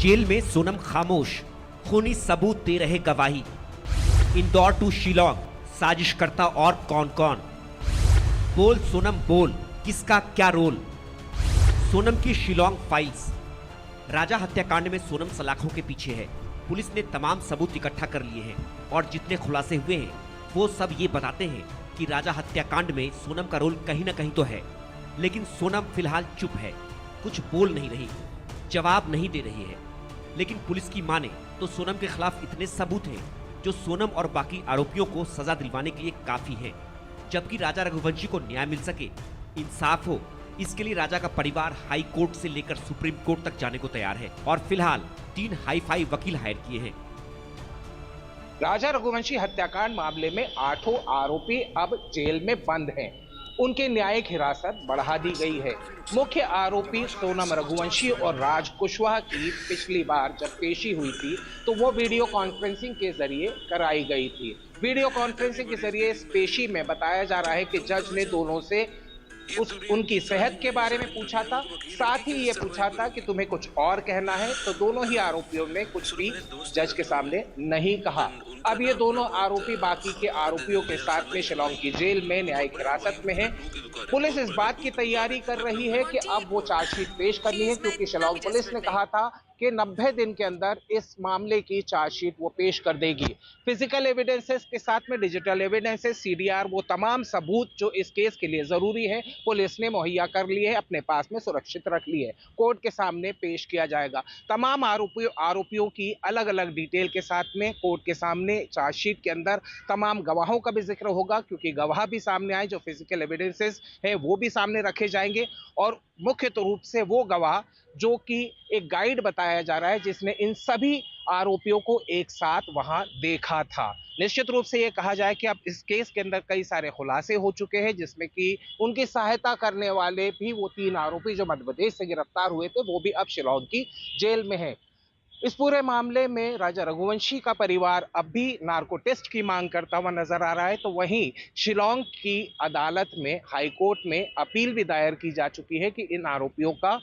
Jail में सोनम खामोश, खूनी सबूत दे रहे गवाही। इंदौर टू शिलोंग, साजिशकर्ता और कौन कौन? बोल सोनम बोल, किसका क्या रोल? सोनम की शिलोंग फाइल्स। राजा हत्याकांड में सोनम सलाखों के पीछे है। पुलिस ने तमाम सबूत इकट्ठा कर लिए हैं और जितने खुलासे हुए हैं वो सब ये बताते हैं कि राजा हत्याकांड में सोनम का रोल कहीं ना कहीं तो है। लेकिन सोनम फिलहाल चुप है, कुछ बोल नहीं रही, जवाब नहीं दे रही है। लेकिन पुलिस की माने तो सोनम के खिलाफ इतने सबूत हैं जो सोनम और बाकी आरोपियों को सजा दिलवाने के लिए काफी है। जबकि राजा रघुवंशी को न्याय मिल सके, इंसाफ हो, इसके लिए राजा का परिवार हाई कोर्ट से लेकर सुप्रीम कोर्ट तक जाने को तैयार है और फिलहाल 3 हाई फाई वकील हायर किए हैं। राजा रघुवंशी हत्याकांड मामले में 8 आरोपी अब जेल में बंद हैं। उनकी न्यायिक हिरासत बढ़ा दी गई है। मुख्य आरोपी सोनम रघुवंशी और राज कुशवाहा की पिछली बार जब पेशी हुई थी तो वो वीडियो कॉन्फ्रेंसिंग के जरिए कराई गई थी। वीडियो कॉन्फ्रेंसिंग के जरिए इस पेशी में बताया जा रहा है कि जज ने दोनों से उनकी सेहत के बारे में पूछा था, साथ ही ये पूछा था कि तुम्हें कुछ और कहना है, तो दोनों ही आरोपियों ने कुछ भी जज के सामने नहीं कहा। अब ये दोनों आरोपी बाकी के आरोपियों के साथ में शिलोंग की जेल में न्यायिक हिरासत में हैं। पुलिस इस बात की तैयारी कर रही है कि अब वो चार्जशीट पेश करनी है, क्योंकि शिलोंग पुलिस ने कहा था कि 90 दिन के अंदर इस मामले की चार्जशीट वो पेश कर देगी। फिजिकल एविडेंसेस के साथ में डिजिटल एविडेंसेस, सीडीआर, वो तमाम सबूत जो इस केस के लिए जरूरी है पुलिस ने मुहैया कर लिए है, अपने पास में सुरक्षित रख ली है। कोर्ट के सामने पेश किया जाएगा। तमाम आरोपियों की अलग अलग डिटेल के साथ में कोर्ट के सामने चार्जशीट के अंदर तमाम गवाहों का भी जिक्र होगा, क्योंकि गवाह भी सामने आए, जो फिजिकल एविडेंसेस है वो भी सामने रखे जाएंगे। और मुख्य रूप से वो गवाह जो कि एक गाइड बताया जा रहा है जिसने इन सभी आरोपियों को एक साथ वहां देखा था। निश्चित रूप से ये कहा जाए कि अब इस केस के अंदर कई सारे खुलासे हो चुके हैं, जिसमें कि उनकी सहायता करने वाले भी वो 3 आरोपी जो मध्य प्रदेश से गिरफ्तार हुए थे वो भी अब शिलोंग की जेल में है। इस पूरे मामले में राजा रघुवंशी का परिवार अब भी नार्को टेस्ट की मांग करता हुआ नजर आ रहा है। तो वहीं शिलोंग की अदालत में, हाई कोर्ट में अपील भी दायर की जा चुकी है कि इन आरोपियों का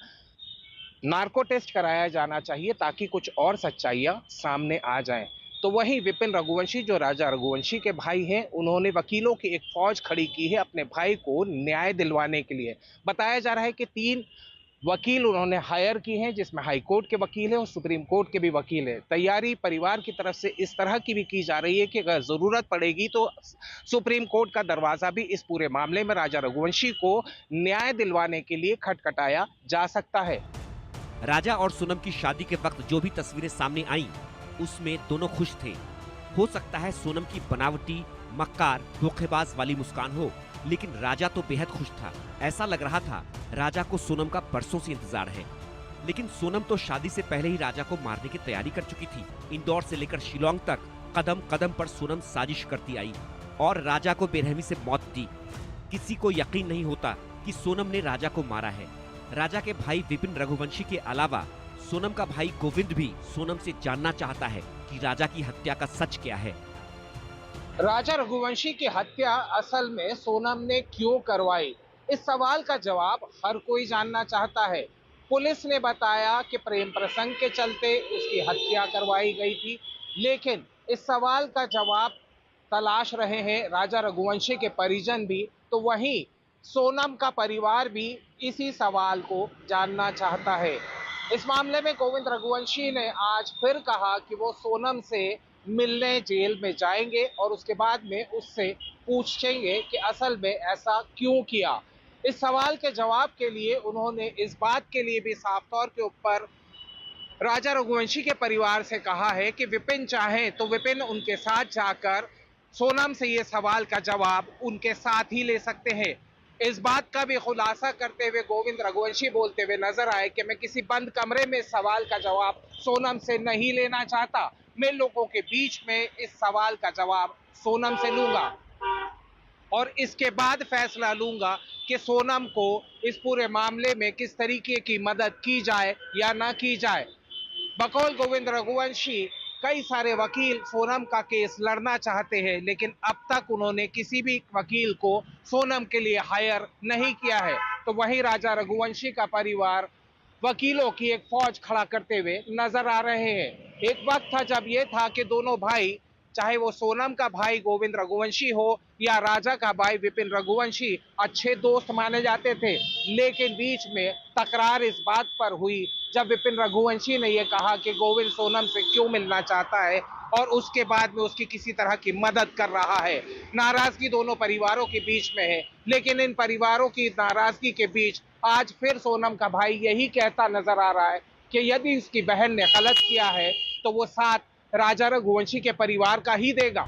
नार्को टेस्ट कराया जाना चाहिए ताकि कुछ और सच्चाइयां सामने आ जाएं। तो वहीं विपिन रघुवंशी जो राजा रघुवंशी के भाई हैं, उन्होंने वकीलों की एक फौज खड़ी की है अपने भाई को न्याय दिलवाने के लिए। बताया जा रहा है कि 3 वकील उन्होंने हायर की हैं, जिसमें हाई कोर्ट के वकील हैं और सुप्रीम कोर्ट के भी वकील हैं। तैयारी परिवार की तरफ से इस तरह की भी की जा रही है कि अगर जरूरत पड़ेगी तो सुप्रीम कोर्ट का दरवाजा भी इस पूरे मामले में राजा रघुवंशी को न्याय दिलवाने के लिए खटखटाया जा सकता है। राजा और सोनम की शादी के वक्त जो भी तस्वीरें सामने आईं, उसमें दोनों खुश थे। हो सकता है सोनम की बनावटी, मक्कार, धोखेबाज वाली मुस्कान हो, लेकिन राजा तो बेहद खुश था। ऐसा लग रहा था राजा को सोनम का बरसों से इंतजार है। लेकिन सोनम तो शादी से पहले ही राजा को मारने की तैयारी कर चुकी थी। इंदौर से लेकर शिलोंग तक कदम कदम पर सोनम साजिश करती आई और राजा को बेरहमी से मौत दी। किसी को यकीन नहीं होता कि सोनम ने राजा को मारा है। राजा के भाई विपिन रघुवंशी के अलावा सोनम का भाई गोविंद भी सोनम से जानना चाहता है कि राजा की हत्या का सच क्या है। राजा रघुवंशी की हत्या असल में सोनम ने क्यों करवाई, इस सवाल का जवाब हर कोई जानना चाहता है। पुलिस ने बताया कि प्रेम प्रसंग के चलते उसकी हत्या करवाई गई थी, लेकिन इस सवाल का जवाब तलाश रहे हैं राजा रघुवंशी के परिजन भी। तो वहीं सोनम का परिवार भी इसी सवाल को जानना चाहता है। इस मामले में गोविंद रघुवंशी ने आज फिर कहा कि वो सोनम से मिलने जेल में जाएंगे और उसके बाद में उससे पूछेंगे कि असल में ऐसा क्यों किया। इस सवाल के जवाब के लिए उन्होंने इस बात के लिए भी साफ तौर के ऊपर राजा रघुवंशी के परिवार से कहा है कि विपिन चाहे तो विपिन उनके साथ जाकर सोनम से ये सवाल का जवाब उनके साथ ही ले सकते हैं। इस बात का भी खुलासा करते हुए गोविंद रघुवंशी बोलते हुए नजर आए कि मैं किसी बंद कमरे में सवाल का जवाब सोनम से नहीं लेना चाहता, मैं लोगों के बीच में इस सवाल का जवाब सोनम से लूंगा और इसके बाद फैसला लूंगा कि सोनम को इस पूरे मामले में किस तरीके की मदद की जाए या ना की जाए। बकौल गोविंद रघुवंशी कई सारे वकील सोनम का केस लड़ना चाहते हैं, लेकिन अब तक उन्होंने किसी भी वकील को सोनम के लिए हायर नहीं किया है। तो वहीं राजा रघुवंशी का परिवार वकीलों की एक फौज खड़ा करते हुए नजर आ रहे हैं। एक वक्त था जब ये था कि दोनों भाई, चाहे वो सोनम का भाई गोविंद रघुवंशी हो या राजा का भाई विपिन रघुवंशी, अच्छे दोस्त माने जाते थे। लेकिन बीच में तकरार इस बात पर हुई जब विपिन रघुवंशी ने यह कहा कि गोविंद सोनम से क्यों मिलना चाहता है और उसके बाद में उसकी किसी तरह की मदद कर रहा है। नाराजगी दोनों परिवारों के बीच में है, लेकिन इन परिवारों की नाराजगी के बीच आज फिर सोनम का भाई यही कहता नजर आ रहा है कि यदि उसकी बहन ने गलत किया है तो वो साथ राजा रघुवंशी के परिवार का ही देगा।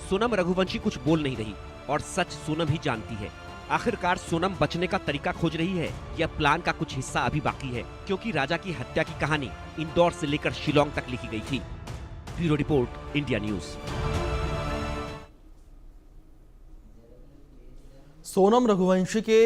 सोनम रघुवंशी कुछ बोल नहीं रही और सच सोनम ही जानती है। आखिरकार सोनम बचने का तरीका खोज रही है या प्लान का कुछ हिस्सा अभी बाकी है, क्योंकि राजा की हत्या की कहानी इंदौर से लेकर शिलोंग तक लिखी गई थी। Bureau report, India news. Sonam Raghuvanshi के